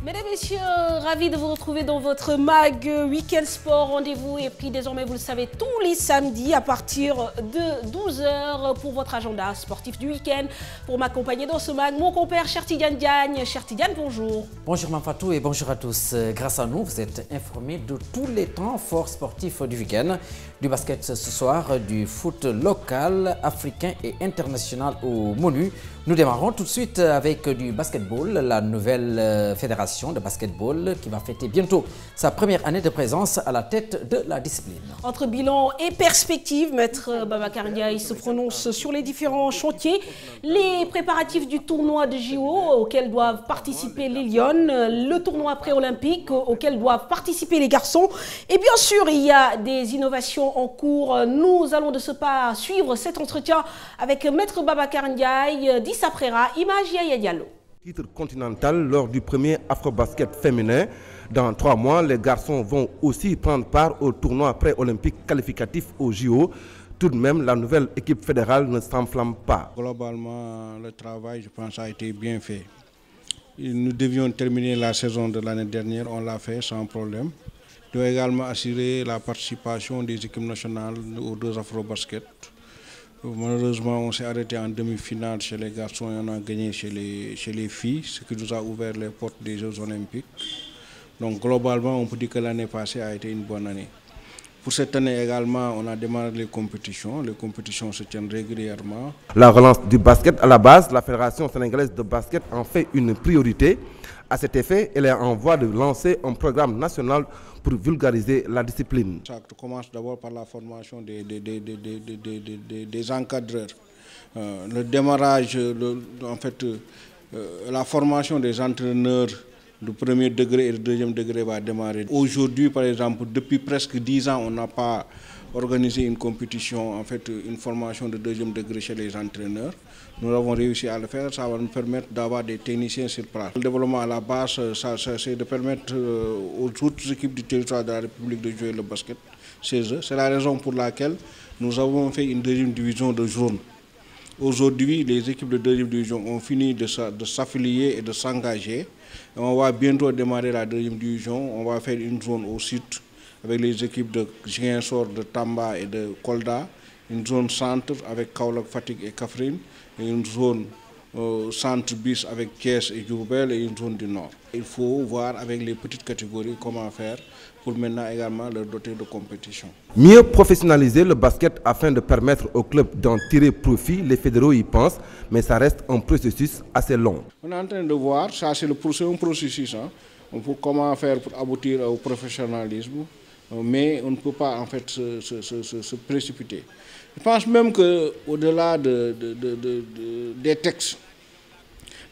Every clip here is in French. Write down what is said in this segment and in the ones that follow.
Mesdames, Messieurs, ravi de vous retrouver dans votre mag Week-end Sport. Rendez-vous est pris désormais, vous le savez, tous les samedis à partir de 12h pour votre agenda sportif du week-end. Pour m'accompagner dans ce mag, mon compère Cher Tidiane Diagne. Cher Tidiane, bonjour. Bonjour Mafatou et bonjour à tous. Grâce à nous, vous êtes informés de tous les temps forts sportifs du week-end. Du basket ce soir, du foot local, africain et international au menu. Nous démarrons tout de suite avec du basketball, la nouvelle fédération de basketball qui va fêter bientôt sa première année de présence à la tête de la discipline. Entre bilan et perspective, Maître Babacar Ndiaye se prononce sur les différents chantiers, les préparatifs du tournoi de JO auquel doivent participer les Lions, le tournoi pré-olympique auquel doivent participer les garçons. Et bien sûr, il y a des innovations en cours. Nous allons de ce pas suivre cet entretien avec Maître Babacar Ndiaye, Dissa Prera, Image Yaya Diallo. Titre continental lors du premier Afro-Basket féminin. Dans 3 mois, les garçons vont aussi prendre part au tournoi pré-olympique qualificatif au JO. Tout de même, la nouvelle équipe fédérale ne s'enflamme pas. Globalement, le travail, je pense, a été bien fait. Nous devions terminer la saison de l'année dernière, on l'a fait sans problème. Nous devons également assurer la participation des équipes nationales aux 2 Afro-Basket. Malheureusement, on s'est arrêté en demi-finale chez les garçons et on a gagné chez les filles, ce qui nous a ouvert les portes des Jeux Olympiques. Donc globalement, on peut dire que l'année passée a été une bonne année. Pour cette année également, on a démarré les compétitions. Les compétitions se tiennent régulièrement. La relance du basket à la base, la Fédération sénégalaise de basket en fait une priorité. À cet effet, elle est en voie de lancer un programme national pour vulgariser la discipline. Ça commence d'abord par la formation des encadreurs. Le démarrage, la formation des entraîneurs du premier degré et du deuxième degré va démarrer. Aujourd'hui, par exemple, depuis presque 10 ans, on n'a pas organisé une compétition, une formation de deuxième degré chez les entraîneurs. Nous avons réussi à le faire, ça va nous permettre d'avoir des techniciens sur place. Le développement à la base, c'est de permettre aux autres équipes du territoire de la République de jouer le basket chez eux. C'est la raison pour laquelle nous avons fait une deuxième division de zone. Aujourd'hui, les équipes de deuxième division ont fini de s'affilier et de s'engager. On va bientôt démarrer la deuxième division. On va faire une zone au sud avec les équipes de Ziguinchor, de Tamba et de Kolda. Une zone centre avec Kaolack, Fatick et Kaffrine. Et une zone centre bis avec Thiès et Diourbel et une zone du nord. Il faut voir avec les petites catégories comment faire pour maintenant également leur doter de compétition. Mieux professionnaliser le basket afin de permettre aux clubs d'en tirer profit, les fédéraux y pensent, mais ça reste un processus assez long. On est en train de voir, ça c'est un processus, comment faire pour aboutir au professionnalisme, mais on ne peut pas en fait se précipiter. Je pense même qu'au-delà des textes,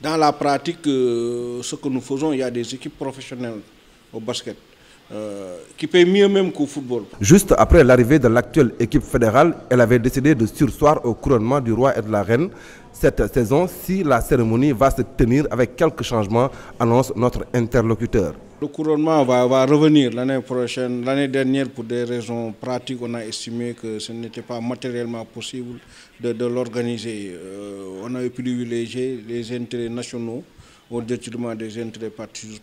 dans la pratique, ce que nous faisons, il y a des équipes professionnelles au basket qui paient mieux même qu'au football. Juste après l'arrivée de l'actuelle équipe fédérale, elle avait décidé de surseoir au couronnement du roi et de la reine. Cette saison, si la cérémonie va se tenir avec quelques changements, annonce notre interlocuteur. Le couronnement va revenir l'année prochaine. L'année dernière, pour des raisons pratiques, on a estimé que ce n'était pas matériellement possible de l'organiser. On a privilégié les intérêts nationaux au détriment des intérêts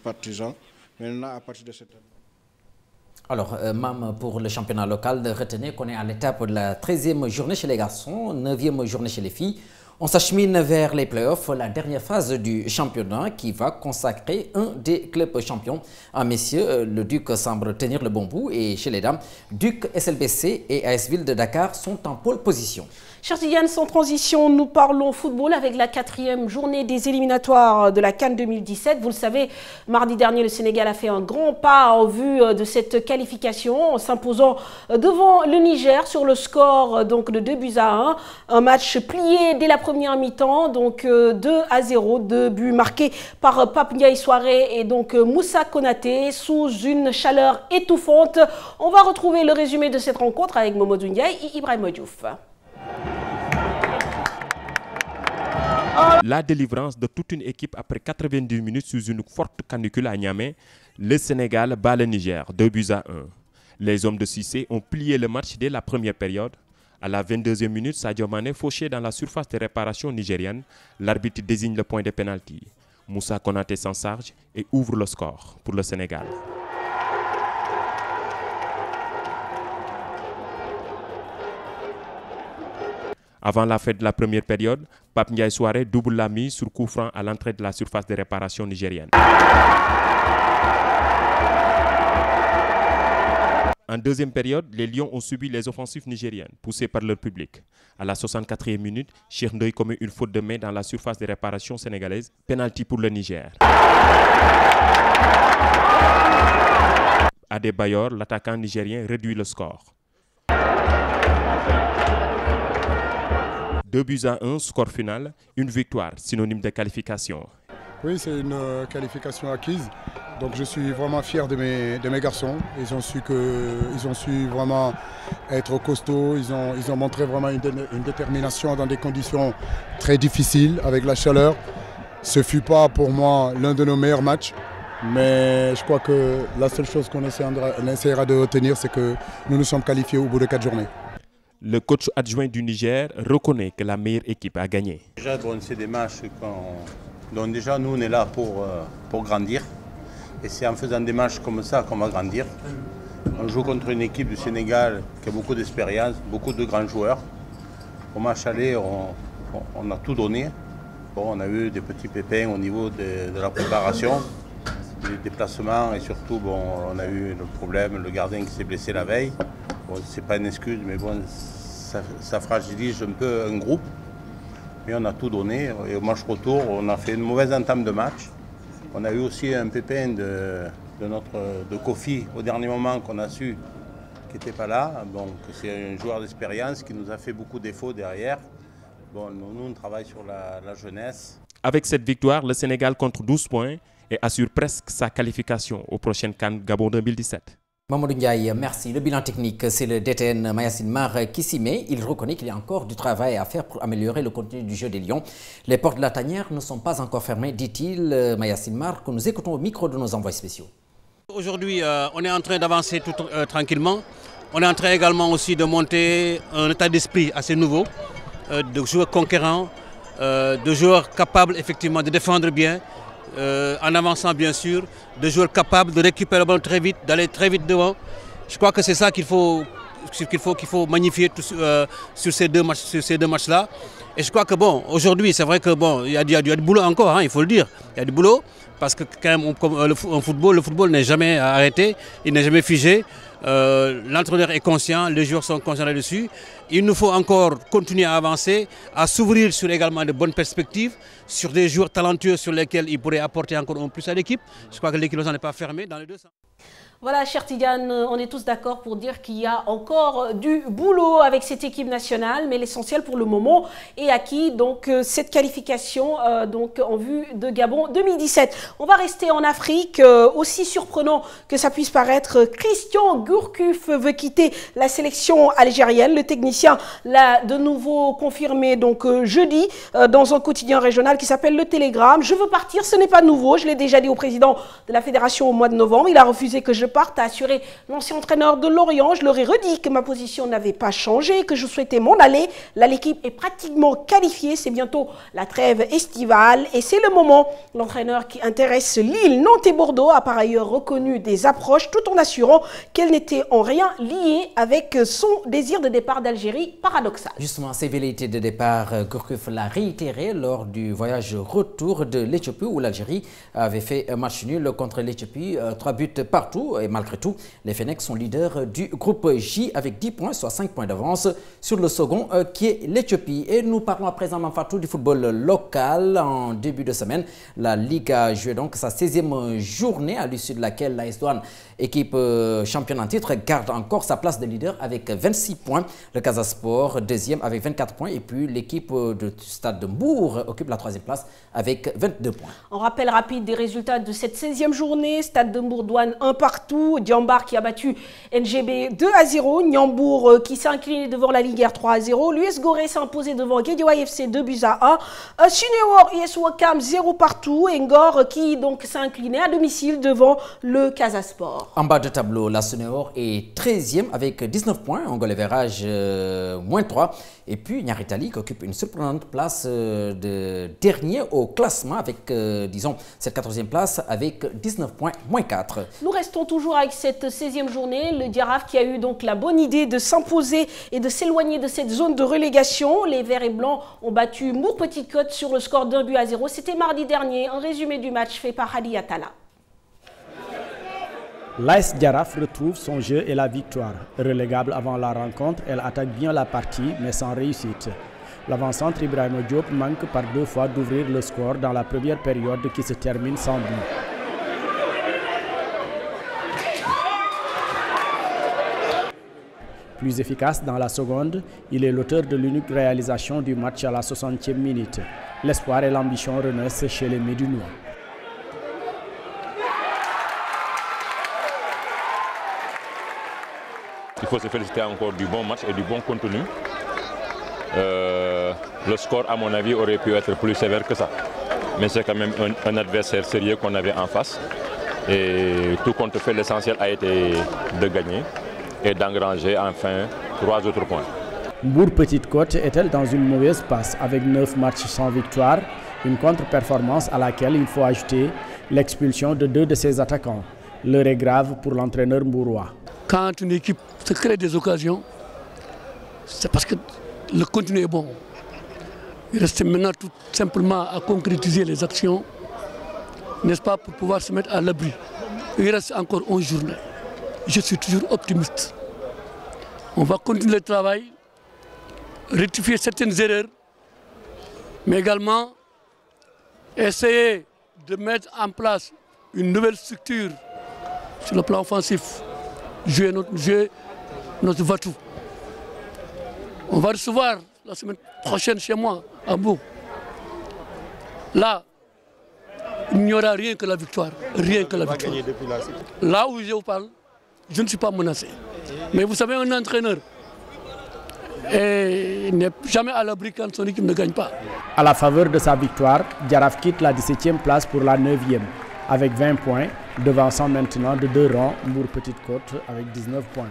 partisans. Maintenant, à partir de cette année. Alors, même pour le championnat local, retenez qu'on est à l'étape de la 13e journée chez les garçons, 9e journée chez les filles. On s'achemine vers les playoffs, la dernière phase du championnat qui va consacrer un des clubs champions. En messieurs, le Duc semble tenir le bon bout et chez les dames, Duc, SLBC et AS Ville de Dakar sont en pole position. Cher Tidiane, sans transition, nous parlons football avec la 4e journée des éliminatoires de la CAN 2017. Vous le savez, mardi dernier, le Sénégal a fait un grand pas en vue de cette qualification en s'imposant devant le Niger sur le score donc, de 2-1. Un match plié dès la première mi-temps, donc 2-0, 2 buts marqués par Pape Ndiaye Souaré et donc Moussa Konaté sous une chaleur étouffante. On va retrouver le résumé de cette rencontre avec Momodou Ndiaye et Ibrahim Diouf. La délivrance de toute une équipe après 90 minutes sous une forte canicule à Niamey, le Sénégal bat le Niger 2-1. Les hommes de Cissé ont plié le match dès la première période. À la 22e minute, Sadio Mané fauché dans la surface de réparation nigérienne. L'arbitre désigne le point de pénalty. Moussa Konaté s'en charge et ouvre le score pour le Sénégal. Avant la fin de la première période, Pape Ndiaye Souaré double la mise sur coup franc à l'entrée de la surface de réparation nigérienne. En deuxième période, les Lions ont subi les offensives nigériennes, poussées par leur public. À la 64e minute, Cheikh Ndoye commet une faute de main dans la surface de réparation sénégalaise, pénalty pour le Niger. Adebayor, l'attaquant nigérien, réduit le score. 2-1, score final, une victoire, synonyme de qualification. Oui, c'est une qualification acquise. Donc je suis vraiment fier de mes garçons. Ils ont su vraiment être costauds. Ils ont montré vraiment une détermination dans des conditions très difficiles avec la chaleur. Ce ne fut pas pour moi l'un de nos meilleurs matchs. Mais je crois que la seule chose qu'on essaiera de retenir, c'est que nous nous sommes qualifiés au bout de 4 journées. Le coach adjoint du Niger reconnaît que la meilleure équipe a gagné. Déjà, c'est des matchs dont déjà nous on est là pour grandir. Et c'est en faisant des matchs comme ça qu'on va grandir. On joue contre une équipe du Sénégal qui a beaucoup d'expérience, beaucoup de grands joueurs. Au match aller, on a tout donné. Bon, on a eu des petits pépins au niveau de la préparation, des déplacements et surtout bon, on a eu le problème, le gardien qui s'est blessé la veille. Bon, c'est pas une excuse, mais bon, ça fragilise un peu un groupe. Mais on a tout donné. Et au match retour, on a fait une mauvaise entame de match. On a eu aussi un pépin de Kofi au dernier moment qu'on a su qui n'était pas là. Donc c'est un joueur d'expérience qui nous a fait beaucoup de défauts derrière. Bon, nous, on travaille sur la jeunesse. Avec cette victoire, le Sénégal compte 12 points et assure presque sa qualification au prochain CAN Gabon 2017. Mamadou Ndiaye, merci. Le bilan technique, c'est le DTN Mayacine Mar qui s'y met. Il reconnaît qu'il y a encore du travail à faire pour améliorer le contenu du jeu des Lions. Les portes de la tanière ne sont pas encore fermées, dit-il, Mayacine Mar, que nous écoutons au micro de nos envoyés spéciaux. Aujourd'hui, on est en train d'avancer tout tranquillement. On est en train également aussi de monter un état d'esprit assez nouveau, de joueurs conquérants, de joueurs capables effectivement de défendre bien, en avançant bien sûr, de joueurs capables de récupérer le ballon très vite, d'aller très vite devant. Je crois que c'est ça qu'il faut magnifier sur ces deux matchs-là. Et je crois que bon, aujourd'hui, c'est vrai que bon, il y a du boulot encore, hein, il faut le dire. Il y a du boulot parce que quand même, le football n'est jamais arrêté, il n'est jamais figé. L'entraîneur est conscient, les joueurs sont conscients là-dessus. Il nous faut encore continuer à avancer, à s'ouvrir sur également de bonnes perspectives, sur des joueurs talentueux sur lesquels il pourrait apporter encore un plus à l'équipe. Je crois que l'équipe n'est pas fermée dans les deux sens. Voilà, cher Tidiane, on est tous d'accord pour dire qu'il y a encore du boulot avec cette équipe nationale, mais l'essentiel pour le moment est acquis, donc cette qualification donc, en vue de Gabon 2017. On va rester en Afrique, aussi surprenant que ça puisse paraître, Christian Gourcuff veut quitter la sélection algérienne. Le technicien l'a de nouveau confirmé donc jeudi dans un quotidien régional qui s'appelle Le Télégramme. Je veux partir, ce n'est pas nouveau, je l'ai déjà dit au président de la fédération au mois de novembre, il a refusé que je parte, a assuré l'ancien entraîneur de Lorient. Je leur ai redit que ma position n'avait pas changé, que je souhaitais m'en aller. Là, l'équipe est pratiquement qualifiée. C'est bientôt la trêve estivale et c'est le moment. L'entraîneur qui intéresse Lille, Nantes et Bordeaux a par ailleurs reconnu des approches tout en assurant qu'elles n'étaient en rien liées avec son désir de départ d'Algérie paradoxal. Justement, ces velléités de départ, Gourcuff l'a réitéré lors du voyage retour de l'Éthiopie où l'Algérie avait fait un match nul contre l'Éthiopie, 3 buts partout. Et malgré tout, les Fennecs sont leaders du groupe J avec 10 points, soit 5 points d'avance sur le second qui est l'Éthiopie. Et nous parlons à présent, Manfatou, du football local. En début de semaine, la Ligue a joué donc sa 16e journée à l'issue de laquelle l'AS Douanes, équipe championne en titre, garde encore sa place de leader avec 26 points. Le Casa Sport, deuxième avec 24 points. Et puis l'équipe de Stade de Mbour occupe la 3e place avec 22 points. En rappel rapide des résultats de cette 16e journée, Stade de Mbour Douane 1, 1 partout. Diambar qui a battu NGB 2-0. Niambour qui s'est incliné devant la Ligue 3-0. L'US Gorée s'est imposé devant Guédiawaye FC 2-1. Sunéor US Wakam 0 partout. Et Ngor qui donc s'est incliné à domicile devant le Casa Sport. En bas de tableau, la Sunéor est 13e avec 19 points. Angolais Verrage -3. Et puis Niaritali qui occupe une surprenante place de dernier au classement avec, disons, cette 14e place avec 19 points, -4. Nous restons toujours avec cette 16e journée. Le Diaraf qui a eu donc la bonne idée de s'imposer et de s'éloigner de cette zone de relégation. Les Verts et Blancs ont battu Mour Petite Côte sur le score d'1-0. C'était mardi dernier. Un résumé du match fait par Hadi Atala. L'AS Diaraf retrouve son jeu et la victoire. Relégable avant la rencontre, elle attaque bien la partie mais sans réussite. L'avant-centre Ibrahima Diop manque par 2 fois d'ouvrir le score dans la première période qui se termine sans but. Plus efficace dans la seconde, il est l'auteur de l'unique réalisation du match à la 60e minute. L'espoir et l'ambition renaissent chez les Médunois. Il faut se féliciter encore du bon match et du bon contenu. Le score, à mon avis, aurait pu être plus sévère que ça. Mais c'est quand même un adversaire sérieux qu'on avait en face. Et tout compte fait, l'essentiel a été de gagner et d'engranger enfin 3 autres points. Mour Petite Côte est-elle dans une mauvaise passe avec 9 matchs sans victoire, une contre-performance à laquelle il faut ajouter l'expulsion de 2 de ses attaquants. L'heure est grave pour l'entraîneur mbourois. Quand une équipe se crée des occasions, c'est parce que le contenu est bon. Il reste maintenant tout simplement à concrétiser les actions, n'est-ce pas, pour pouvoir se mettre à l'abri. Il reste encore 11 journées. Je suis toujours optimiste. On va continuer le travail, rectifier certaines erreurs, mais également essayer de mettre en place une nouvelle structure sur le plan offensif. Jouer notre va-tout. On va recevoir la semaine prochaine chez moi, à Bourg. Là, il n'y aura rien que la victoire. Rien que la victoire. Là où je vous parle, je ne suis pas menacé. Mais vous savez, un entraîneur n'est jamais à l'abri quand son équipe ne gagne pas. À la faveur de sa victoire, Diaraf quitte la 17e place pour la 9e. Avec 20 points, devançant maintenant de 2 rangs Mour Petite Côte avec 19 points.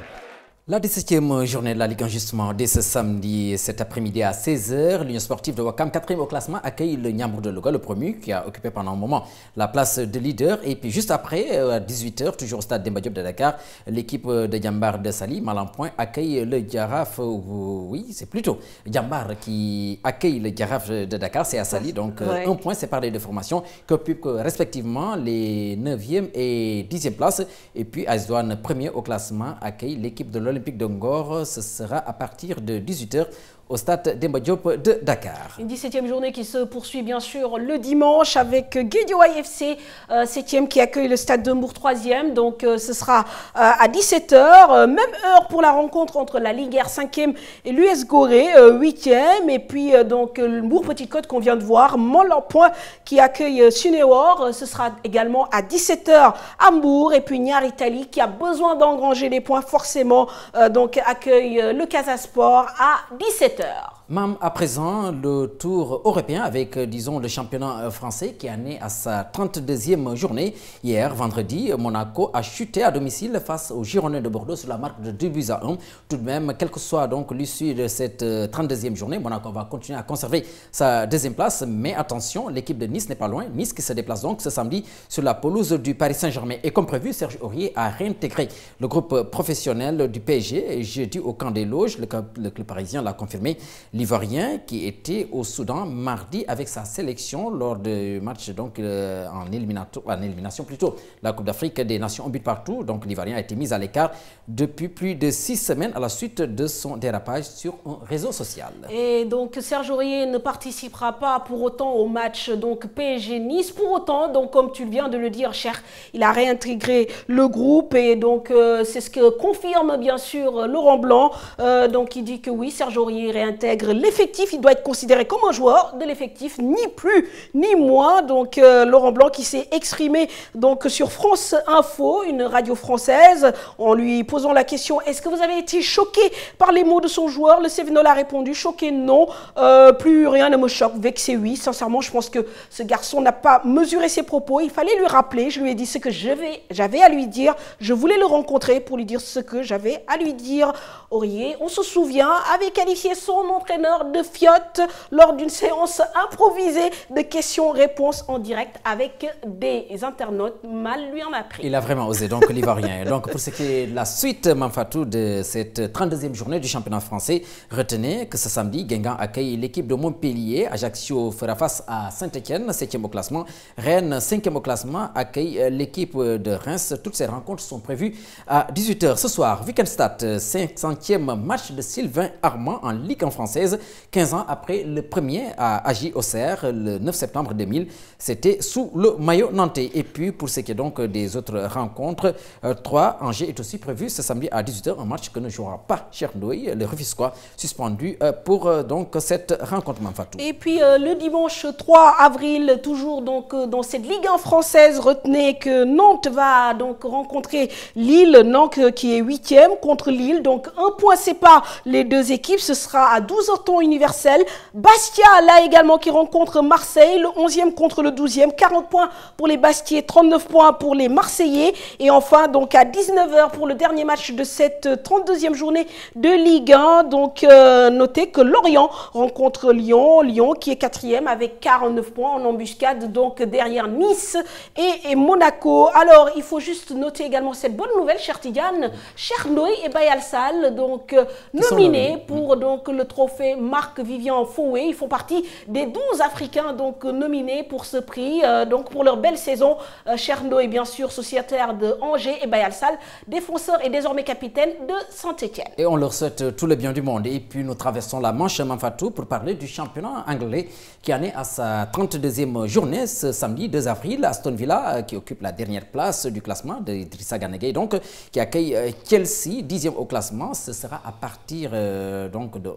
La 17e journée de la Ligue 1 justement, dès ce samedi, cet après-midi à 16h, l'Union sportive de Ouakam, 4e au classement, accueille le Niambour de Louga, le promu, qui a occupé pendant un moment la place de leader. Et puis juste après, à 18h, toujours au stade Demba Diop de Dakar, l'équipe de Diambar de Sali, mal en point, accueille le Diaraf. Oui, c'est plutôt Diambar qui accueille le Diaraf de Dakar, c'est à Sali. Donc un point séparé les deux formations qui occupent respectivement les 9e et 10e places. Et puis Aïsdouane, premier au classement, accueille l'équipe de l'Olympique de Ngor. Ce sera à partir de 18h au stade Demba Diop de Dakar. Une 17e journée qui se poursuit bien sûr le dimanche avec Guédiawaye FC 7e qui accueille le stade de Mour 3e. Donc ce sera à 17h. Même heure pour la rencontre entre la Ligue R 5e et l'US Gorée 8e. Et puis donc Mour Petite Côte qu'on vient de voir. Montlampont qui accueille Sunéor. Ce sera également à 17h à Mour. Et puis Niaritali qui a besoin d'engranger les points forcément. Donc accueille le Casa Sport à 17h. Mam, à présent, le tour européen avec, disons, le championnat français qui en est à sa 32e journée. Hier, vendredi, Monaco a chuté à domicile face aux Girondins de Bordeaux sur la marque de 2-1. Tout de même, quelle que soit donc l'issue de cette 32e journée, Monaco va continuer à conserver sa 2e place. Mais attention, l'équipe de Nice n'est pas loin. Nice qui se déplace donc ce samedi sur la pelouse du Paris Saint-Germain. Et comme prévu, Serge Aurier a réintégré le groupe professionnel du PSG jeudi au camp des loges. Le club parisien l'a confirmé. L'Ivoirien qui était au Soudan mardi avec sa sélection lors du match donc, en élimination plutôt la Coupe d'Afrique des Nations en but partout. Donc l'Ivoirien a été mis à l'écart depuis plus de 6 semaines à la suite de son dérapage sur un réseau social. Et donc Serge Aurier ne participera pas pour autant au match donc PSG-Nice. Pour autant, donc comme tu viens de le dire, cher, il a réintégré le groupe et donc c'est ce que confirme bien sûr Laurent Blanc. Donc il dit que oui, Serge Aurier réintègre intègre l'effectif. Il doit être considéré comme un joueur de l'effectif, ni plus ni moins. Donc Laurent Blanc qui s'est exprimé donc sur France Info, une radio française, en lui posant la question: est-ce que vous avez été choqué par les mots de son joueur? Le Cévenol a répondu: choqué non, plus rien ne me choque, vexé oui. Sincèrement, je pense que ce garçon n'a pas mesuré ses propos. Il fallait lui rappeler. Je lui ai dit ce que j'avais à lui dire. Je voulais le rencontrer pour lui dire ce que j'avais à lui dire. Aurier, on se souvient, avait qualifié son entraîneur de fiotte lors d'une séance improvisée de questions-réponses en direct avec des internautes. Mal lui en a pris. Il a vraiment osé, donc l'Ivoirien. Donc pour ce qui est de la suite, Mamfatou, de cette 32e journée du championnat français, retenez que ce samedi, Guingamp accueille l'équipe de Montpellier. Ajaccio fera face à Saint-Etienne, 7e au classement. Rennes, 5e au classement, accueille l'équipe de Reims. Toutes ces rencontres sont prévues à 18 h ce soir. Weekend-Start, 500e match de Sylvain Armand en Ligue 1 française. 15 ans après le premier à Agi-Auxerre, le 9 septembre 2000. C'était sous le maillot nantais. Et puis, pour ce qui est donc des autres rencontres, 3, Angers est aussi prévu ce samedi à 18 h. Un match que ne jouera pas Cheikh Ndoye, le Rufisquois, suspendu pour donc cette rencontre, Mamfatou. Et puis le dimanche 3 avril, toujours donc dans cette Ligue 1 française, retenez que Nantes va donc rencontrer Lille. Nantes qui est 8e contre Lille. Donc un point sépare les deux équipes. Ce sera à 12 h temps universel. Bastia, là également, qui rencontre Marseille. Le 11e contre le 12e. 40 points pour les Bastiais, 39 points pour les Marseillais. Et enfin, donc à 19 h pour le dernier match de cette 32e journée de Ligue 1. Donc notez que Lorient rencontre Lyon. Lyon qui est 4e avec 49 points en embuscade, donc derrière Nice et Monaco. Alors, il faut juste noter également cette bonne nouvelle, cher Tidiane. Cheikh Ndoye et Bayal Sall, donc nominés pour donc le trophée Marc-Vivian Foué. Ils font partie des 12 Africains donc nominés pour ce prix, donc pour leur belle saison. Cheikh Ndoye, bien sûr, sociétaire de Angers, et Bayal Sall, défenseur et désormais capitaine de Saint-Etienne. Et on leur souhaite tout le bien du monde. Et puis nous traversons la Manche, Mamfatou, pour parler du championnat anglais qui en est à sa 32e journée ce samedi 2 avril. Aston Villa, qui occupe la dernière place du classement de Idrissa Gana Gueye, donc qui accueille Chelsea, 10e au classement. Ce sera à partir donc de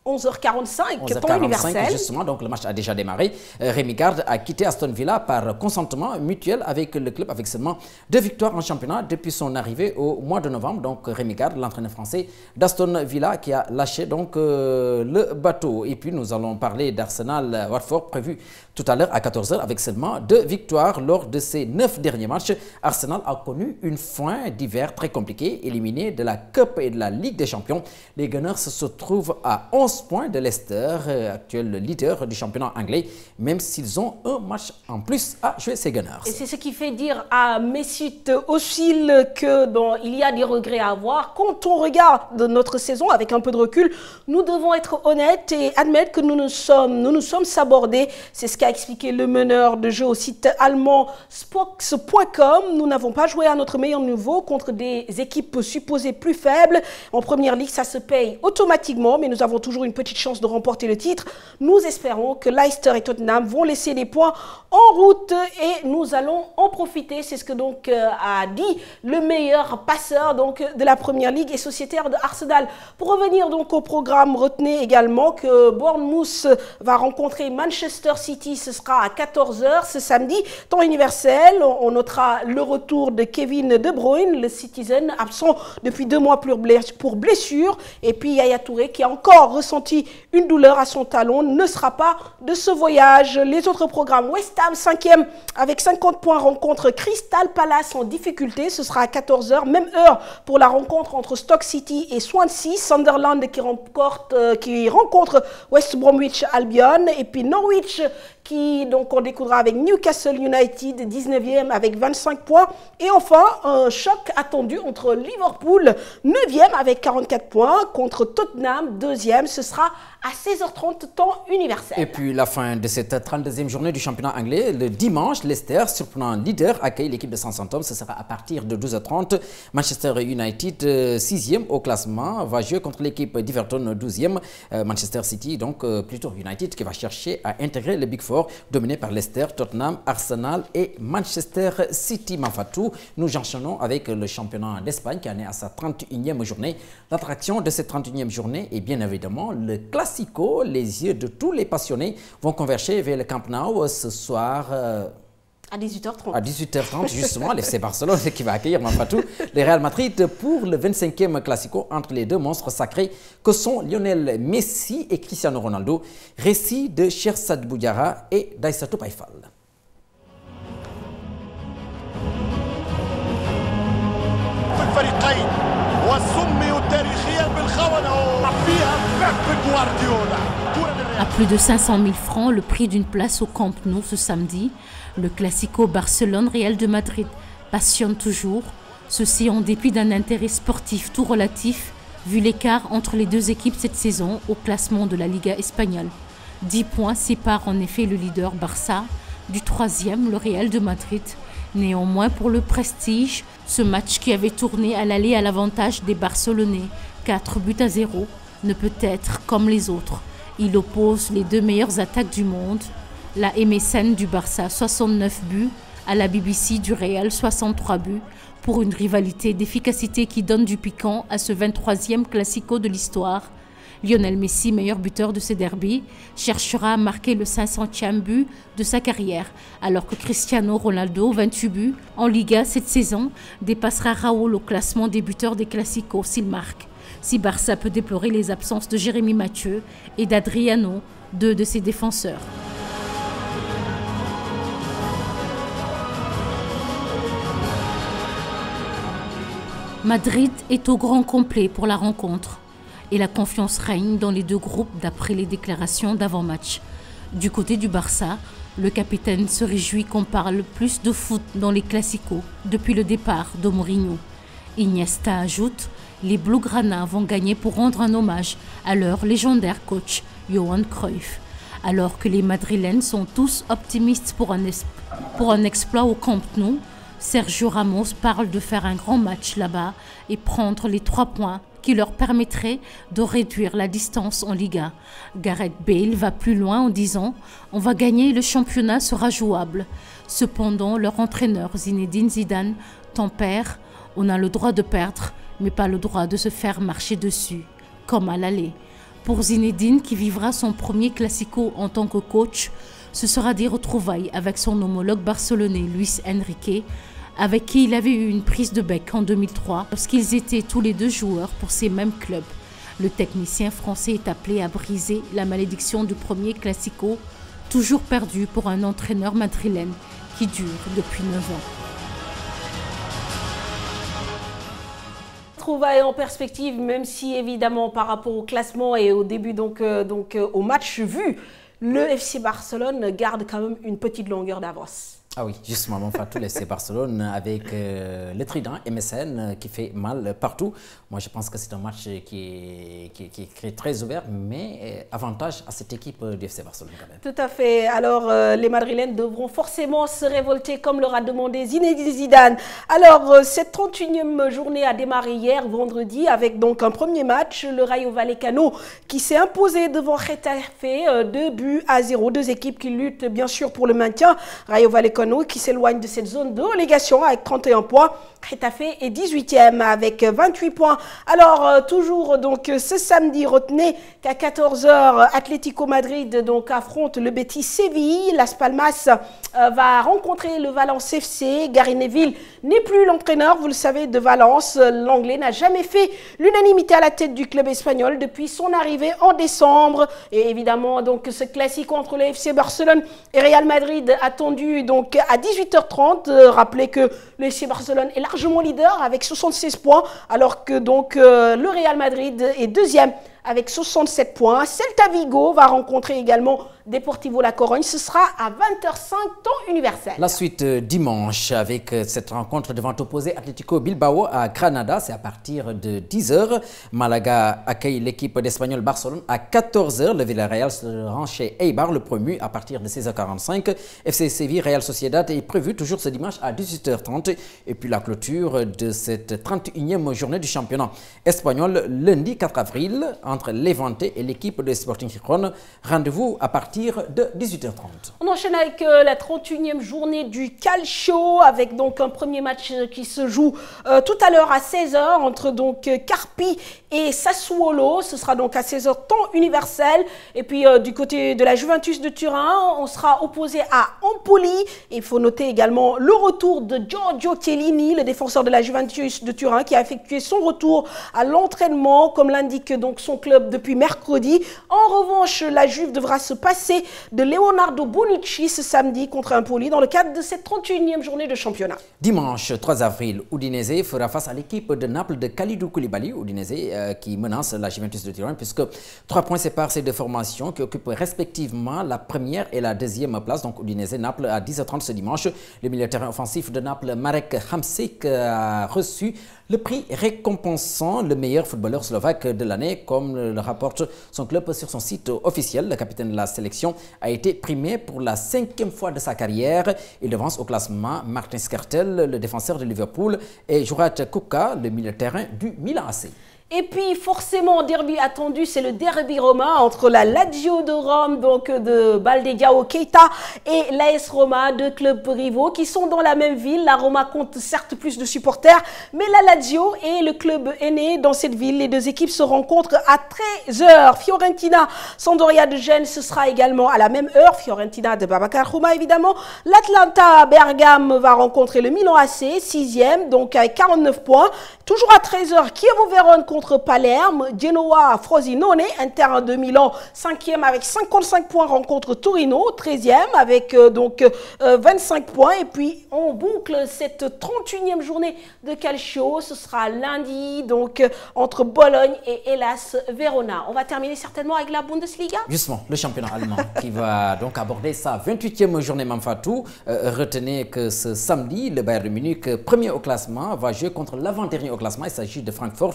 11h45, temps universel. Justement, donc le match a déjà démarré. Rémi Garde a quitté Aston Villa par consentement mutuel avec le club, avec seulement 2 victoires en championnat depuis son arrivée au mois de novembre. Donc Rémi Garde, l'entraîneur français d'Aston Villa, qui a lâché donc le bateau. Et puis nous allons parler d'Arsenal Watford, prévu tout à l'heure à 14 h, avec seulement 2 victoires lors de ses 9 derniers matchs. Arsenal a connu une fin d'hiver très compliquée, éliminé de la Cup et de la Ligue des Champions. Les Gunners se trouvent à 11 points de Leicester, actuel leader du championnat anglais, même s'ils ont un match en plus à jouer, ces Gunners. Et c'est ce qui fait dire à Mesut Özil que il y a des regrets à avoir. Quand on regarde notre saison avec un peu de recul, nous devons être honnêtes et admettre que nous nous sommes sabordés. C'est ce qu'a expliqué le meneur de jeu au site allemand Spox.com. Nous n'avons pas joué à notre meilleur niveau contre des équipes supposées plus faibles. En première ligue, ça se paye automatiquement, mais nous avons toujours une petite chance de remporter le titre. Nous espérons que Leicester et Tottenham vont laisser des points en route et nous allons en profiter. C'est ce que donc a dit le meilleur passeur donc de la première ligue et sociétaire de Arsenal. Pour revenir donc au programme, retenez également que Bournemouth va rencontrer Manchester City. Ce sera à 14 h ce samedi, temps universel. On notera le retour de Kevin De Bruyne, le Citizen, absent depuis 2 mois pour blessure. Et puis Yaya Touré, qui a encore ressenti une douleur à son talon, ne sera pas de ce voyage. Les autres programmes, West Ham 5e avec 50 points, rencontre Crystal Palace en difficulté. Ce sera à 14 h, même heure pour la rencontre entre Stoke City et Swansea. Sunderland qui rencontre West Bromwich Albion. Et puis Norwich qui donc on découdra avec Newcastle United, 19e avec 25 points. Et enfin, un choc attendu entre Liverpool, 9e avec 44 points, contre Tottenham, 2e. Ce sera à 16h30 temps universel. Et puis la fin de cette 32e journée du championnat anglais, le dimanche, Leicester, surprenant leader, accueille l'équipe de Southampton. Ce sera à partir de 12h30. Manchester United, 6e au classement, va jouer contre l'équipe d'Everton, 12e. Manchester City, donc plutôt United, qui va chercher à intégrer le Big Four, dominé par Leicester, Tottenham, Arsenal et Manchester City. Mamfatou, nous enchaînons avec le championnat d'Espagne qui en est à sa 31e journée. L'attraction de cette 31e journée est bien évidemment le classique classico. Les yeux de tous les passionnés vont converger vers le Camp Nou ce soir. À 18h30. À 18h30, justement, l'FC Barcelone qui va accueillir Mampatou, le Real Madrid pour le 25e classico entre les deux monstres sacrés que sont Lionel Messi et Cristiano Ronaldo. Récit de Chersad Boudiara et d'Aïssatou Paifal. À plus de 500 000 francs, le prix d'une place au Camp Nou ce samedi, le Classico Barcelone-Real de Madrid passionne toujours, ceci en dépit d'un intérêt sportif tout relatif, vu l'écart entre les deux équipes cette saison au classement de la Liga espagnole. 10 points séparent en effet le leader Barça du troisième, le Real de Madrid. Néanmoins, pour le prestige, ce match qui avait tourné à l'aller à l'avantage des Barcelonais, 4-0, ne peut être comme les autres. Il oppose les deux meilleures attaques du monde, la MSN du Barça 69 buts, à la BBC du Real 63 buts, pour une rivalité d'efficacité qui donne du piquant à ce 23e classico de l'histoire. Lionel Messi, meilleur buteur de ce derby, cherchera à marquer le 500e but de sa carrière, alors que Cristiano Ronaldo, 28 buts en Liga cette saison, dépassera Raúl au classement des buteurs des classicos s'il marque. Si Barça peut déplorer les absences de Jérémy Mathieu et d'Adriano, deux de ses défenseurs. Madrid est au grand complet pour la rencontre et la confiance règne dans les deux groupes d'après les déclarations d'avant-match. Du côté du Barça, le capitaine se réjouit qu'on parle plus de foot dans les classicos depuis le départ de Mourinho. Iniesta ajoute « Les Blaugrana vont gagner pour rendre un hommage à leur légendaire coach Johan Cruyff ». Alors que les Madrilènes sont tous optimistes pour un exploit au Camp Nou, Sergio Ramos parle de faire un grand match là-bas et prendre les 3 points qui leur permettraient de réduire la distance en Liga. Gareth Bale va plus loin en disant « On va gagner et le championnat sera jouable ». Cependant, leur entraîneur Zinedine Zidane tempère « On a le droit de perdre, mais pas le droit de se faire marcher dessus, comme à l'aller ». Pour Zinedine, qui vivra son premier classico en tant que coach, ce sera des retrouvailles avec son homologue barcelonais Luis Enrique, avec qui il avait eu une prise de bec en 2003 lorsqu'ils étaient tous les deux joueurs pour ces mêmes clubs. Le technicien français est appelé à briser la malédiction du premier classico, toujours perdu pour un entraîneur madrilène qui dure depuis 9 ans. Trouvailles en perspective, même si évidemment par rapport au classement et au début au match vu, le FC Barcelone garde quand même une petite longueur d'avance. Ah oui, justement, enfin, tout l'FC Barcelone avec le trident MSN qui fait mal partout. Moi, je pense que c'est un match qui est très ouvert, mais avantage à cette équipe du FC Barcelone quand même. Tout à fait. Alors, les Madrilènes devront forcément se révolter comme leur a demandé Zinedine Zidane. Alors, cette 31e journée a démarré hier, vendredi, avec donc un premier match, le Rayo Vallecano, qui s'est imposé devant Getafe 2-0. Deux équipes qui luttent bien sûr pour le maintien. Rayo Vallecano qui s'éloigne de cette zone de relégation avec 31 points. Getafe est 18e avec 28 points. Alors, toujours donc ce samedi, retenez qu'à 14h, Atlético Madrid donc affronte le Betis Séville. Las Palmas va rencontrer le Valence FC. Gary Neville n'est plus l'entraîneur, vous le savez, de Valence. L'Anglais n'a jamais fait l'unanimité à la tête du club espagnol depuis son arrivée en décembre. Et évidemment, donc ce classique entre le FC Barcelone et Real Madrid attendu donc à 18h30. Rappelez que le FC Barcelone est largement leader avec 76 points, alors que donc le Real Madrid est deuxième avec 67 points. Celta Vigo va rencontrer également Deportivo La Corogne. Ce sera à 20h05 temps universel. La suite dimanche avec cette rencontre devant opposer Atlético Bilbao à Granada. C'est à partir de 10h. Malaga accueille l'équipe d'Espagnol Barcelone à 14h. Le Villarreal se rend chez Eibar, le promu, à partir de 16h45. FC Séville, Real Sociedad est prévu toujours ce dimanche à 18h30. Et puis la clôture de cette 31e journée du championnat espagnol lundi 4 avril entre Levante et l'équipe de Sporting Gijón. Rendez-vous à partir partir de 18h30. On enchaîne avec la 31e journée du Calcio, avec donc un premier match qui se joue tout à l'heure à 16h entre donc Carpi et Sassuolo. Ce sera donc à 16h temps universel. Et puis du côté de la Juventus de Turin, on sera opposé à Empoli. Et il faut noter également le retour de Giorgio Chiellini, le défenseur de la Juventus de Turin, qui a effectué son retour à l'entraînement, comme l'indique donc son club depuis mercredi. En revanche, la Juve devra se passer de Leonardo Bonucci ce samedi contre Empoli dans le cadre de cette 31e journée de championnat. Dimanche 3 avril, Udinese fera face à l'équipe de Naples de Kalidou Koulibaly. Udinese qui menace la Juventus de Turin, puisque 3 points séparent ces deux formations qui occupent respectivement la première et la deuxième place. Donc Udinese-Naples à 10h30 ce dimanche. Le milieu de terrain offensif de Naples, Marek Hamsik, a reçu le prix récompensant le meilleur footballeur slovaque de l'année, comme le rapporte son club sur son site officiel. Le capitaine de la sélection a été primé pour la 5e fois de sa carrière. Il devance au classement Martin Skrtel, le défenseur de Liverpool, et Jurat Kuka, le milieu de terrain du Milan AC. Et puis forcément, derby attendu, c'est le derby romain entre la Lazio de Rome, donc de Balde Keita, et l'AS Roma, deux clubs rivaux qui sont dans la même ville. La Roma compte certes plus de supporters, mais la Lazio est le club aîné dans cette ville. Les deux équipes se rencontrent à 13h. Fiorentina, Sampdoria de Gênes, ce sera également à la même heure. Fiorentina de Babacar Khouma, évidemment. L'Atlanta Bergame va rencontrer le Milan AC, 6e, donc avec 49 points. Toujours à 13h, Chievo Vérone contre Palerme, Genoa Frosinone, Inter de Milan 5e avec 55 points rencontre Torino 13e avec donc 25 points. Et puis on boucle cette 31e journée de Calcio, ce sera lundi donc entre Bologne et Hellas Verona. On va terminer certainement avec la Bundesliga. Justement, le championnat allemand qui va donc aborder sa 28e journée Mamfatou. Retenez que ce samedi, le Bayern de Munich, premier au classement, va jouer contre l'avant-dernier au classement. Il s'agit de Francfort.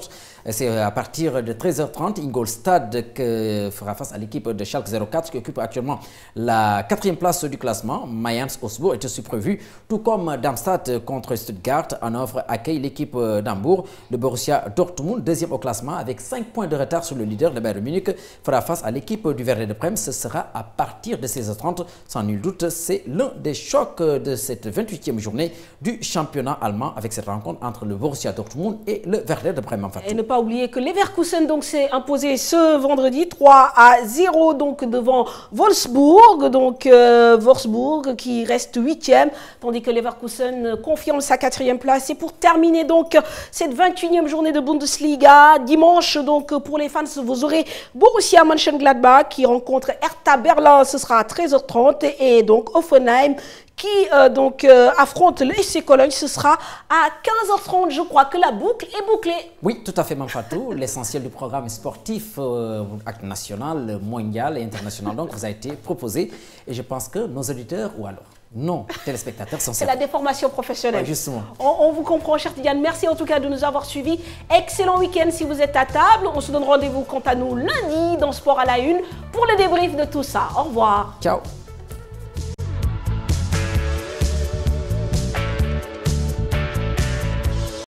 C'est à partir de 13h30, Ingolstadt qui fera face à l'équipe de Schalke 04 qui occupe actuellement la 4e place du classement. Mayence Osbourg est aussi prévu, tout comme Darmstadt contre Stuttgart. Hannover accueille l'équipe d'Hambourg. Le Borussia Dortmund, 2e au classement avec 5 points de retard sur le leader. Le Bayern de Munich fera face à l'équipe du Werder de Brême. Ce sera à partir de 16h30. Sans nul doute, c'est l'un des chocs de cette 28e journée du championnat allemand avec cette rencontre entre le Borussia Dortmund et le Werder de Brême. Et ne pas oublier que Leverkusen donc s'est imposé ce vendredi 3-0 donc devant Wolfsburg, donc Wolfsburg qui reste 8e, tandis que Leverkusen confirme sa 4e place. Et pour terminer donc cette 21e journée de Bundesliga, dimanche donc pour les fans, vous aurez Borussia Mönchengladbach qui rencontre Hertha Berlin, ce sera à 13h30, et donc Hoffenheim qui affronte le FC Cologne, ce sera à 15h30. Je crois que la boucle est bouclée. Oui, tout à fait, Mamfatou. L'essentiel du programme sportif national, mondial et international donc vous a été proposé. Et je pense que nos auditeurs, ou alors nos téléspectateurs sont... C'est la déformation professionnelle. Ouais, justement. On vous comprend, cher Tidiane. Merci en tout cas de nous avoir suivis. Excellent week-end si vous êtes à table. On se donne rendez-vous quant à nous lundi dans Sport à la Une pour le débrief de tout ça. Au revoir. Ciao.